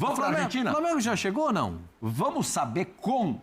Vamos para a Argentina? O Flamengo já chegou ou não? Vamos saber com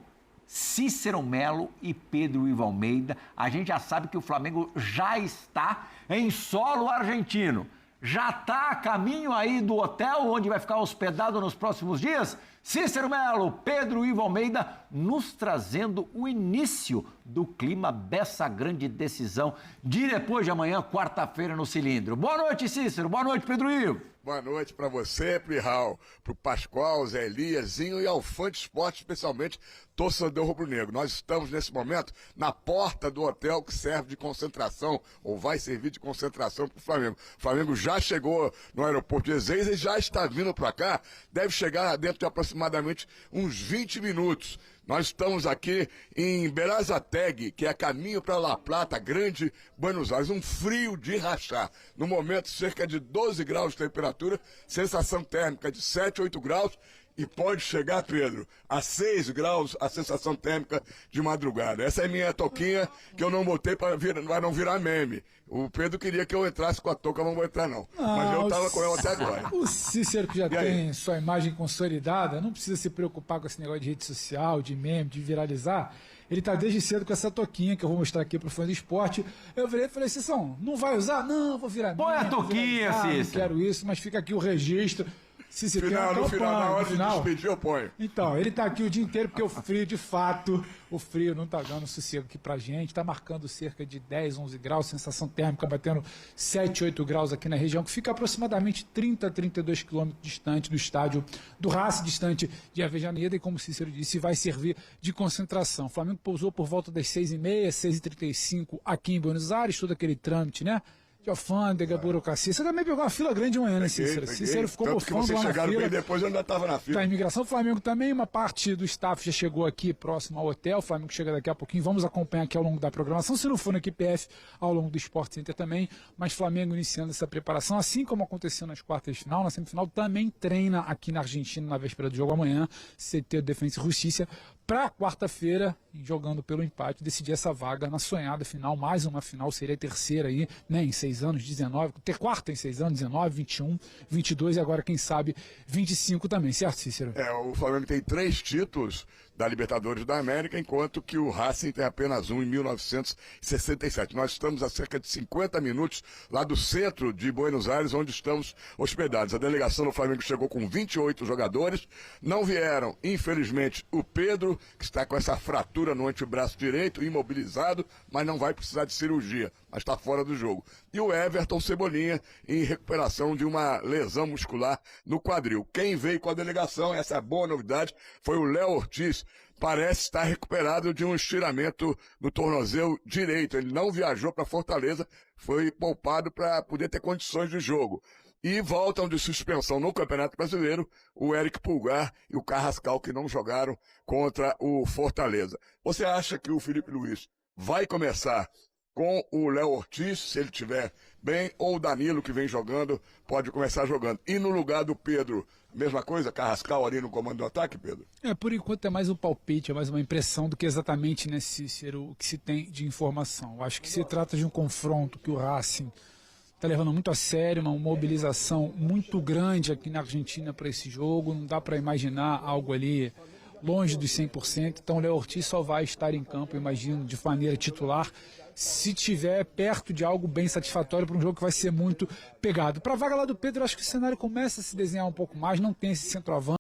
Cícero Melo e Pedro Ivo Almeida. A gente já sabe que o Flamengo já está em solo argentino. Já está a caminho aí do hotel onde vai ficar hospedado nos próximos dias? Cícero Melo, Pedro Ivo Almeida, nos trazendo o início do clima dessa grande decisão de depois de amanhã, quarta-feira, no Cilindro. Boa noite, Cícero. Boa noite, Pedro Ivo. Boa noite para você, Plihal, para o Pascoal, Zé Eliasinho e ao fã de esporte, especialmente torcedor rubro-negro. Nós estamos, nesse momento, na porta do hotel que serve de concentração, ou vai servir de concentração para o Flamengo. O Flamengo já chegou no aeroporto de Ezeiza e já está vindo para cá, deve chegar dentro de aproximadamente uns 20 minutos. Nós estamos aqui em Berazategui, que é caminho para La Plata, Grande Buenos Aires, um frio de rachar. No momento, cerca de 12 graus de temperatura, sensação térmica de 7, 8 graus, e pode chegar, Pedro, a 6 graus a sensação térmica de madrugada. Essa é minha touquinha que eu não botei para não virar meme. O Pedro queria que eu entrasse com a touca, eu não vou entrar não. Mas eu estava com ela até agora. O Cícero, que já tem sua imagem consolidada, não precisa se preocupar com esse negócio de rede social, de meme, de viralizar. Ele está desde cedo com essa toquinha que eu vou mostrar aqui para o fã do esporte. Eu virei e falei, Cícero, não vai usar? Não, vou virar meme. Põe a toquinha, Cícero. Não quero isso, mas fica aqui o registro. No final, na hora de despedir, eu ponho. Então, ele tá aqui o dia inteiro porque o frio, de fato, o frio não tá dando sossego aqui pra gente, tá marcando cerca de 10, 11 graus, sensação térmica batendo 7, 8 graus aqui na região, que fica aproximadamente 30, 32 quilômetros distante do estádio do Racing, distante de Avejaneda, e como o Cícero disse, vai servir de concentração. O Flamengo pousou por volta das 6h30, 6h35 aqui em Buenos Aires, todo aquele trâmite, né? De alfândega, burocracia. Você também pegou uma fila grande de manhã, né, Cícero? Cícero ficou bufando lá na fila. Bem depois, eu ainda estava na fila. Da imigração, o Flamengo também, uma parte do staff já chegou aqui próximo ao hotel. O Flamengo chega daqui a pouquinho. Vamos acompanhar aqui ao longo da programação. Se não for na QPF, ao longo do Sport Center também. Mas Flamengo iniciando essa preparação, assim como aconteceu nas quartas de final, na semifinal, também treina aqui na Argentina na véspera do jogo amanhã. CT Defensa e Justiça. Para quarta-feira, jogando pelo empate, decidir essa vaga na sonhada final, mais uma final, seria a terceira aí, né, em 6 anos, 19, ter quarta em 6 anos, 19, 21, 22 e agora, quem sabe, 25 também, certo, Cícero? O Flamengo tem 3 títulos da Libertadores da América, enquanto que o Racing tem apenas um em 1967. Nós estamos a cerca de 50 minutos lá do centro de Buenos Aires, onde estamos hospedados. A delegação do Flamengo chegou com 28 jogadores, não vieram, infelizmente, o Pedro, que está com essa fratura no antebraço direito, imobilizado, mas não vai precisar de cirurgia, mas está fora do jogo. E o Everton Cebolinha, em recuperação de uma lesão muscular no quadril. Quem veio com a delegação, essa é a boa novidade, foi o Léo Ortiz. Parece estar recuperado de um estiramento no tornozelo direito. Ele não viajou para Fortaleza, foi poupado para poder ter condições de jogo. E voltam de suspensão no Campeonato Brasileiro o Eric Pulgar e o Carrascal, que não jogaram contra o Fortaleza. Você acha que o Felipe Luiz vai começar com o Léo Ortiz, se ele estiver bem, ou o Danilo, que vem jogando, pode começar jogando? E no lugar do Pedro, mesma coisa, Carrascal ali no comando do ataque, Pedro? Por enquanto é mais um palpite, é mais uma impressão do que exatamente, né, Cícero, o que se tem de informação. Eu acho que se trata de um confronto que o Racing está levando muito a sério, uma mobilização muito grande aqui na Argentina para esse jogo, não dá para imaginar algo ali longe dos 100%, então o Léo Ortiz só vai estar em campo, imagino, de maneira titular, se tiver perto de algo bem satisfatório para um jogo que vai ser muito pegado. Para a vaga lá do Pedro, acho que o cenário começa a se desenhar um pouco mais, não tem esse centroavante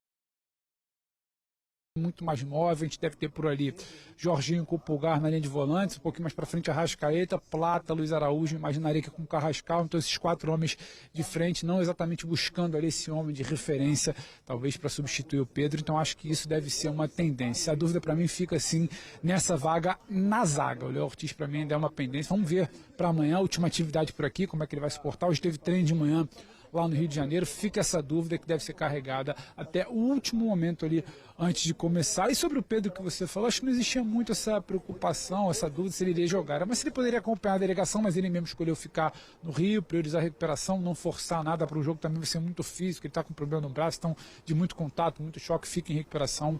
muito mais móvel, a gente deve ter por ali Jorginho com o Pulgar na linha de volantes, um pouquinho mais para frente Arrascaeta, Plata, Luiz Araújo, imaginaria que com o Carrascal, então esses 4 homens de frente, não exatamente buscando ali esse homem de referência, talvez para substituir o Pedro, então acho que isso deve ser uma tendência. A dúvida para mim fica assim, nessa vaga na zaga, o Léo Ortiz para mim ainda é uma pendência, vamos ver para amanhã, a última atividade por aqui, como é que ele vai se portar, hoje teve treino de manhã lá no Rio de Janeiro, fica essa dúvida que deve ser carregada até o último momento ali, antes de começar. E sobre o Pedro que você falou, acho que não existia muito essa preocupação, essa dúvida se ele iria jogar, mas se ele poderia acompanhar a delegação, mas ele mesmo escolheu ficar no Rio, priorizar a recuperação, não forçar nada para o jogo, também vai ser muito físico, ele está com problema no braço, então de muito contato, muito choque, fica em recuperação.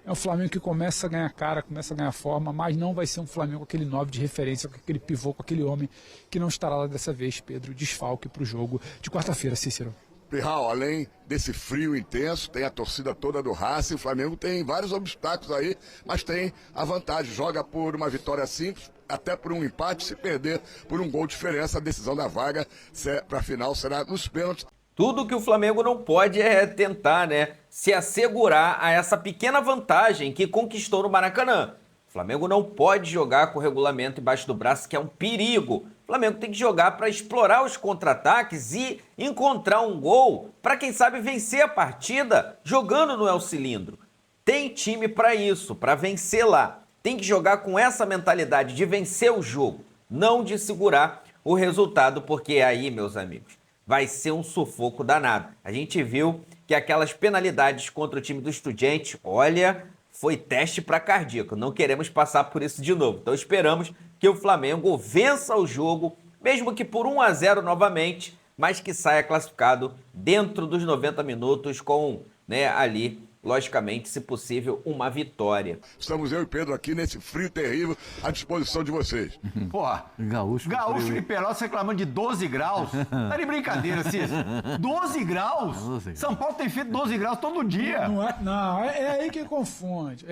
É um Flamengo que começa a ganhar cara, começa a ganhar forma, mas não vai ser um Flamengo com aquele 9 de referência, com aquele pivô, com aquele homem que não estará lá dessa vez, Pedro, desfalque para o jogo de quarta-feira, Cícero. Pirral, além desse frio intenso, tem a torcida toda do Racing, o Flamengo tem vários obstáculos aí, mas tem a vantagem, joga por uma vitória simples, até por um empate, se perder por um gol de diferença, a decisão da vaga para a final será nos pênaltis. Tudo que o Flamengo não pode é tentar, né, se assegurar a essa pequena vantagem que conquistou no Maracanã. O Flamengo não pode jogar com o regulamento embaixo do braço, que é um perigo. O Flamengo tem que jogar para explorar os contra-ataques e encontrar um gol para, quem sabe, vencer a partida jogando no El Cilindro. Tem time para isso, para vencer lá. Tem que jogar com essa mentalidade de vencer o jogo, não de segurar o resultado, porque aí, meus amigos, vai ser um sufoco danado. A gente viu que aquelas penalidades contra o time do Estudiantes, olha, foi teste para cardíaco. Não queremos passar por isso de novo. Então esperamos que o Flamengo vença o jogo, mesmo que por 1-0 novamente, mas que saia classificado dentro dos 90 minutos com, ali, logicamente, se possível, uma vitória. Estamos eu e Pedro aqui nesse frio terrível à disposição de vocês. Porra, Gaúcho de Pelotas reclamando de 12 graus. Tá de brincadeira, Cícero. 12 graus? São Paulo tem feito 12 graus todo dia. É aí que confunde.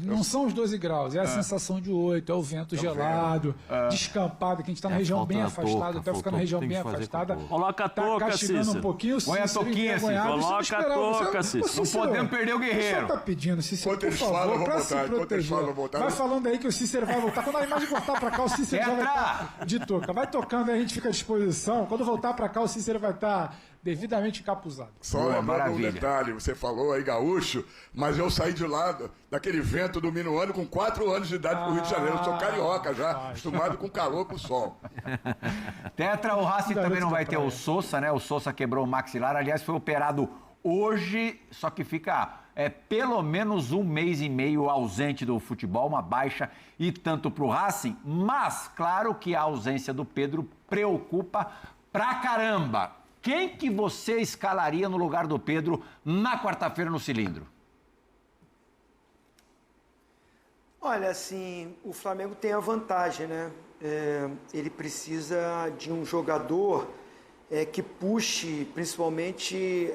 Não são os 12 graus, é a sensação de 8, é o vento gelado, descampado, que a gente tá na região bem afastada, até ficar na região bem afastada. Coloca a touca, castigando um pouquinho. Põe a touquinha, Cícero. Coloca a touca, Cícero. Não podemos perder o Guerreiro. Você tá pedindo, Cícero, por Enquanto eles falam, eu favor, vou pra se botar. Enquanto eles falam, eu proteger. vou botar. Vai falando aí que o Cícero vai voltar. Quando a imagem voltar pra cá, o Cícero já vai estar de touca. Vai tocando aí, a gente fica à disposição. Quando voltar pra cá, o Cícero vai estar devidamente encapuzado. Só Boa, lembrando um maravilha. detalhe, você falou aí gaúcho, mas eu saí de lado daquele vento do Minuano com 4 anos de idade pro Rio de Janeiro. Eu sou carioca já, acostumado com calor, com sol. Tetra, o Racing também não vai ter o Sousa, né? O Sousa quebrou o maxilar, aliás, foi operado hoje, só que fica pelo menos 1 mês e meio ausente do futebol, uma baixa e tanto para o Racing, mas claro que a ausência do Pedro preocupa pra caramba. Quem que você escalaria no lugar do Pedro na quarta-feira no Cilindro? Olha, assim, o Flamengo tem a vantagem, né? Ele precisa de um jogador que puxe, principalmente,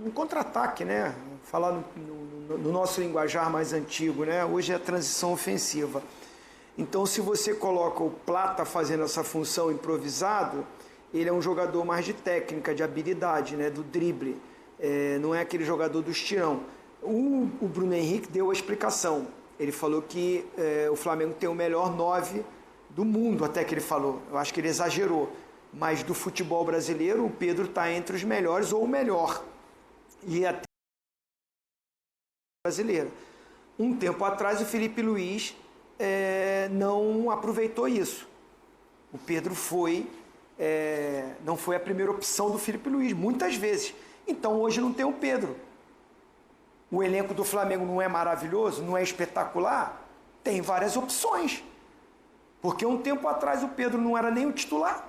um contra-ataque, né? Falar no nosso linguajar mais antigo, né? Hoje é a transição ofensiva. Então, se você coloca o Plata fazendo essa função improvisado, ele é um jogador mais de técnica, de habilidade, né? Do drible. Não é aquele jogador do estirão. O Bruno Henrique deu a explicação. Ele falou que o Flamengo tem o melhor 9 do mundo, até que ele falou. Eu acho que ele exagerou. Mas do futebol brasileiro, o Pedro está entre os melhores ou o melhor. E até brasileira. Um tempo atrás, o Felipe Luiz não aproveitou isso. O Pedro não foi a primeira opção do Felipe Luiz, muitas vezes. Então, hoje não tem o Pedro. O elenco do Flamengo não é maravilhoso, não é espetacular? Tem várias opções. Porque um tempo atrás o Pedro não era nem o titular.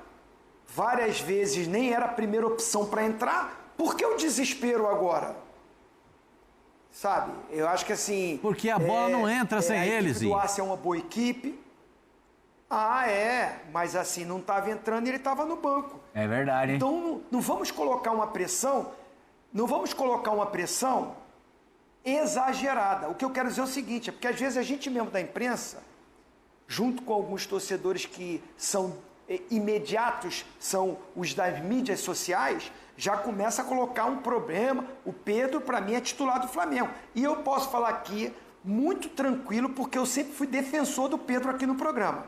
Várias vezes nem era a primeira opção para entrar. Por que o desespero agora? Sabe? Eu acho que assim... Porque a bola não entra sem eles. A equipe do Aço é uma boa equipe. Mas assim, não estava entrando e ele estava no banco. É verdade, hein? Então não vamos colocar uma pressão, exagerada. O que eu quero dizer é o seguinte, porque às vezes a gente mesmo da imprensa, junto com alguns torcedores que são imediatos, são os das mídias sociais, já começa a colocar um problema. O Pedro, para mim, é titular do Flamengo. E eu posso falar aqui muito tranquilo, porque eu sempre fui defensor do Pedro aqui no programa.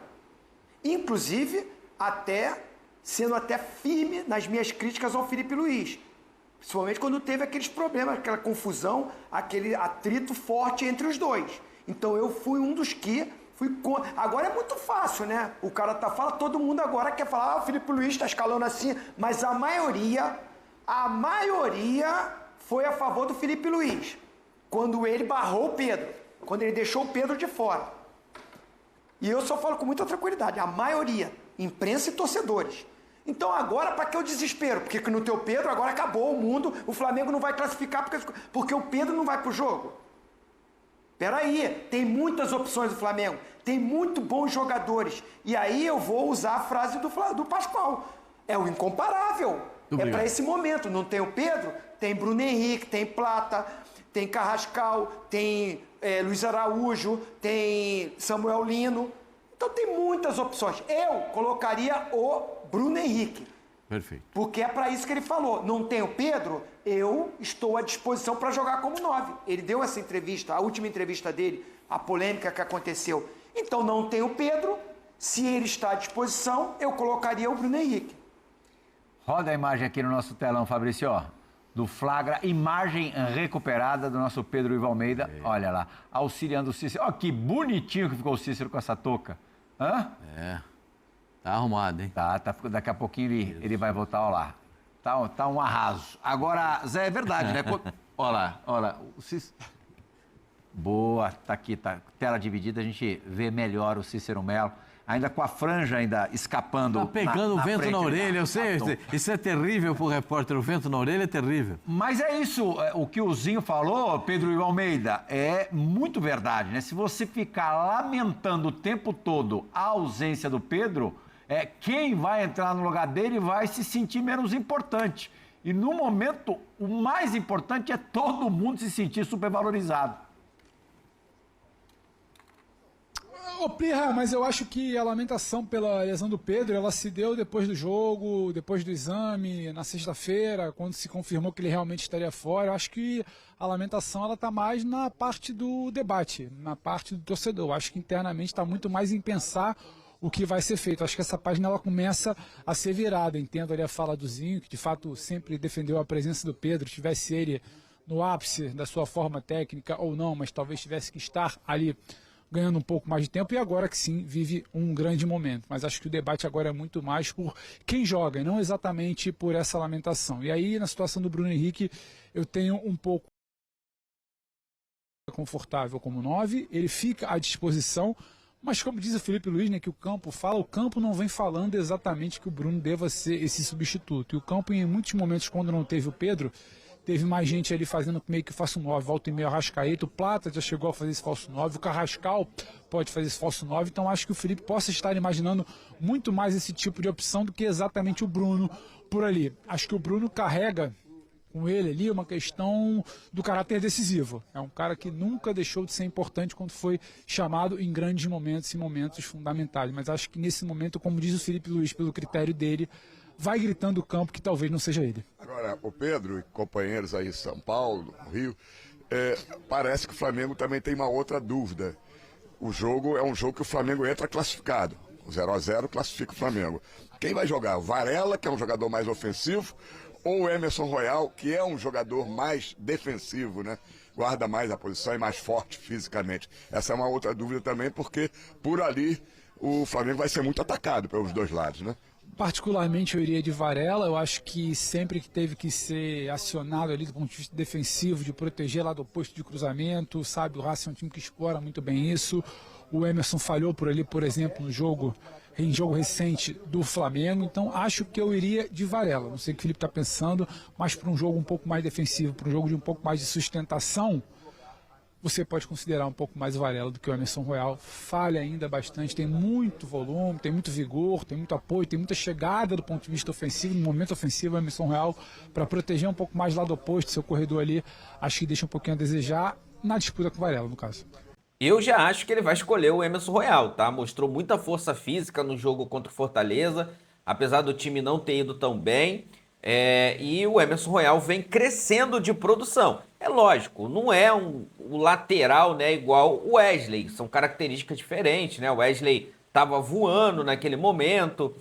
Inclusive, sendo até firme nas minhas críticas ao Felipe Luiz. Principalmente quando teve aqueles problemas, aquela confusão, aquele atrito forte entre os dois. Então eu fui um dos que fui contra. Agora é muito fácil, né? O cara fala, todo mundo agora quer falar, o Felipe Luiz está escalando assim, mas a maioria foi a favor do Felipe Luiz. Quando ele barrou o Pedro, quando ele deixou o Pedro de fora. E eu só falo com muita tranquilidade, a maioria, imprensa e torcedores. Então agora, para que o desespero? Porque no teu Pedro agora acabou o mundo, o Flamengo não vai classificar porque o Pedro não vai pro jogo. Peraí, tem muitas opções do Flamengo, tem muito bons jogadores. E aí eu vou usar a frase do Pascoal. É o incomparável. É para esse momento. Não tem o Pedro? Tem Bruno Henrique, tem Plata, tem Carrascal, tem Luiz Araújo, tem Samuel Lino. Então tem muitas opções. Eu colocaria o Bruno Henrique. Perfeito. Porque é para isso que ele falou. Não tem o Pedro, eu estou à disposição para jogar como 9. Ele deu essa entrevista, a última entrevista dele, a polêmica que aconteceu. Então não tem o Pedro, se ele está à disposição, eu colocaria o Bruno Henrique. Roda a imagem aqui no nosso telão, Fabrício, ó, do Flagra, imagem recuperada do nosso Pedro Ivo Almeida, olha lá, auxiliando o Cícero. Ó, que bonitinho que ficou o Cícero com essa touca. Hã? Tá arrumado, hein? Tá, daqui a pouquinho ele vai voltar, ó lá. Tá um arraso. Agora, Zé, é verdade, né? Olha lá, o Cícero... Boa, tá aqui, tá tela dividida, a gente vê melhor o Cícero Melo. Ainda com a franja ainda escapando. Tá pegando o vento na orelha, eu sei. Tom. Isso é terrível pro repórter, o vento na orelha é terrível. Mas é isso, o que o Zinho falou, Pedro Ivo Almeida, é muito verdade, né? Se você ficar lamentando o tempo todo a ausência do Pedro, quem vai entrar no lugar dele vai se sentir menos importante. E no momento, o mais importante é todo mundo se sentir supervalorizado. Ô, Plirra, mas eu acho que a lamentação pela lesão do Pedro, ela se deu depois do jogo, depois do exame, na sexta-feira, quando se confirmou que ele realmente estaria fora. Eu acho que a lamentação ela está mais na parte do debate, na parte do torcedor. Eu acho que internamente está muito mais em pensar o que vai ser feito. Eu acho que essa página ela começa a ser virada. Entendo ali a fala do Zinho, que de fato sempre defendeu a presença do Pedro, tivesse ele no ápice da sua forma técnica ou não, mas talvez tivesse que estar ali ganhando um pouco mais de tempo, e agora que sim, vive um grande momento. Mas acho que o debate agora é muito mais por quem joga, e não exatamente por essa lamentação. E aí, na situação do Bruno Henrique, eu tenho um pouco confortável como 9, ele fica à disposição, mas como diz o Felipe Luiz, né, que o campo fala, o campo não vem falando exatamente que o Bruno deva ser esse substituto. E o campo, em muitos momentos, quando não teve o Pedro, teve mais gente ali fazendo meio que falso 9, volta e meio Arrascaeta, o Plata já chegou a fazer esse falso 9, o Carrascal pode fazer esse falso 9, então acho que o Felipe possa estar imaginando muito mais esse tipo de opção do que exatamente o Bruno por ali. Acho que o Bruno carrega com ele ali uma questão do caráter decisivo. É um cara que nunca deixou de ser importante quando foi chamado em grandes momentos e momentos fundamentais, mas acho que nesse momento, como diz o Felipe Luiz, pelo critério dele, vai gritando o campo que talvez não seja ele. Agora, o Pedro e companheiros aí em São Paulo, no Rio, parece que o Flamengo também tem uma outra dúvida. O jogo é um jogo que o Flamengo entra classificado. O 0-0 classifica o Flamengo. Quem vai jogar? O Varela, que é um jogador mais ofensivo, ou o Emerson Royal, que é um jogador mais defensivo, né? Guarda mais a posição e mais forte fisicamente. Essa é uma outra dúvida também, porque por ali o Flamengo vai ser muito atacado pelos dois lados, né? Particularmente eu iria de Varela, eu acho que sempre que teve que ser acionado ali do ponto de vista defensivo, de proteger lá do posto de cruzamento, sabe, o Racing é um time que explora muito bem isso, o Emerson falhou por ali, por exemplo, em jogo recente do Flamengo, então acho que eu iria de Varela, não sei o que o Felipe está pensando, mas para um jogo um pouco mais defensivo, para um jogo de um pouco mais de sustentação, você pode considerar um pouco mais o Varela do que o Emerson Royal. Falha ainda bastante, tem muito volume, tem muito vigor, tem muito apoio, tem muita chegada do ponto de vista ofensivo, no momento ofensivo o Emerson Royal, para proteger um pouco mais lado oposto, seu corredor ali, acho que deixa um pouquinho a desejar na disputa com o Varela, no caso. Eu já acho que ele vai escolher o Emerson Royal, tá? Mostrou muita força física no jogo contra o Fortaleza, apesar do time não ter ido tão bem. E o Emerson Royal vem crescendo de produção. É lógico, não é o lateral, né, igual o Wesley, são características diferentes, né? O Wesley estava voando naquele momento,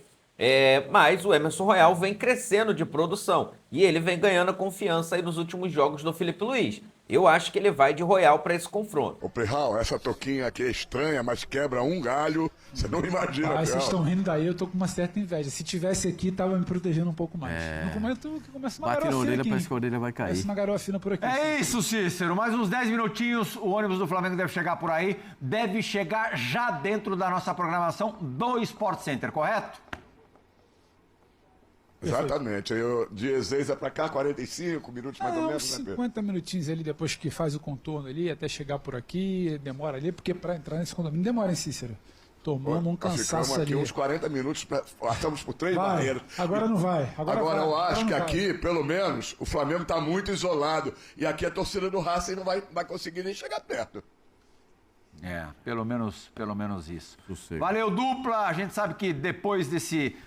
mas o Emerson Royal vem crescendo de produção e ele vem ganhando a confiança aí nos últimos jogos do Felipe Luiz. Eu acho que ele vai de Royal para esse confronto. Ô, Plihal, essa toquinha aqui é estranha, mas quebra um galho, você não imagina. Vocês estão rindo daí, eu tô com uma certa inveja. Se tivesse aqui, tava me protegendo um pouco mais. No momento que começa uma Bate na garoa orelha, aqui. parece que a orelha vai cair. Parece uma garoa fina por aqui. É isso, Cícero. Mais uns 10 minutinhos, o ônibus do Flamengo deve chegar por aí. Deve chegar já dentro da nossa programação do Sport Center, correto? Exatamente. Eu, de Ezeiza para cá, 45 minutos mais ou Uns menos, né, Pedro? 50 minutinhos ali, depois que faz o contorno ali, até chegar por aqui, demora ali, porque para entrar nesse condomínio demora, hein, Cícero? Tomamos um Nós cansaço ficamos aqui ali. uns 40 minutos, passamos por 3 Vai, barreiras. agora não vai. Agora vai, eu acho não que vai. aqui, pelo menos, o Flamengo está muito isolado. E aqui a torcida do Racing não vai conseguir nem chegar perto. Pelo menos isso. Sossego. Valeu, dupla. A gente sabe que depois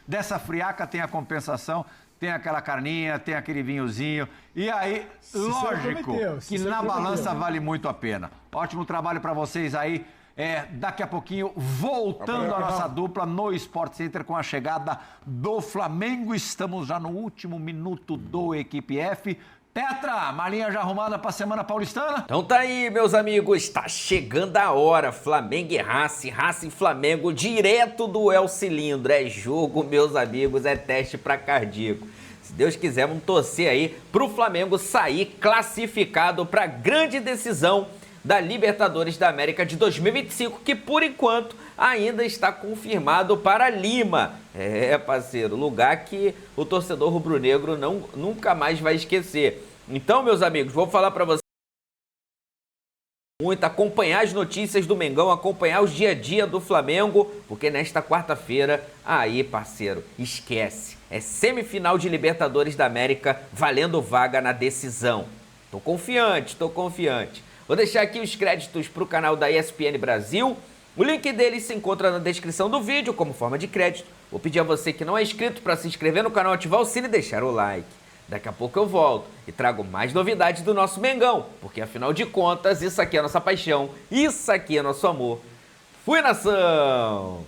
dessa friaca tem a compensação, tem aquela carninha, tem aquele vinhozinho. E aí, lógico prometeu, que Cícero na prometeu. balança vale muito a pena. Ótimo trabalho para vocês aí. Daqui a pouquinho, voltando a nossa dupla no Sport Center com a chegada do Flamengo. Estamos já no último minuto do Equipe F. Petra, malinha já arrumada para a Semana Paulistana? Então tá aí, meus amigos, tá chegando a hora. Flamengo e Racing, Racing e Flamengo, direto do El Cilindro. É jogo, meus amigos, é teste para cardíaco. Se Deus quiser, vamos torcer aí pro Flamengo sair classificado para a grande decisão da Libertadores da América de 2025, que por enquanto ainda está confirmado para Lima. Parceiro, lugar que o torcedor rubro-negro nunca mais vai esquecer. Então, meus amigos, vou falar para vocês muito, acompanhar as notícias do Mengão, acompanhar os dia a dia do Flamengo, porque nesta quarta-feira, aí, parceiro, esquece. É semifinal de Libertadores da América, valendo vaga na decisão. Tô confiante. Vou deixar aqui os créditos para o canal da ESPN Brasil. O link deles se encontra na descrição do vídeo como forma de crédito. Vou pedir a você que não é inscrito para se inscrever no canal, ativar o sino e deixar o like. Daqui a pouco eu volto e trago mais novidades do nosso Mengão, porque afinal de contas, isso aqui é a nossa paixão, isso aqui é nosso amor. Fui, nação!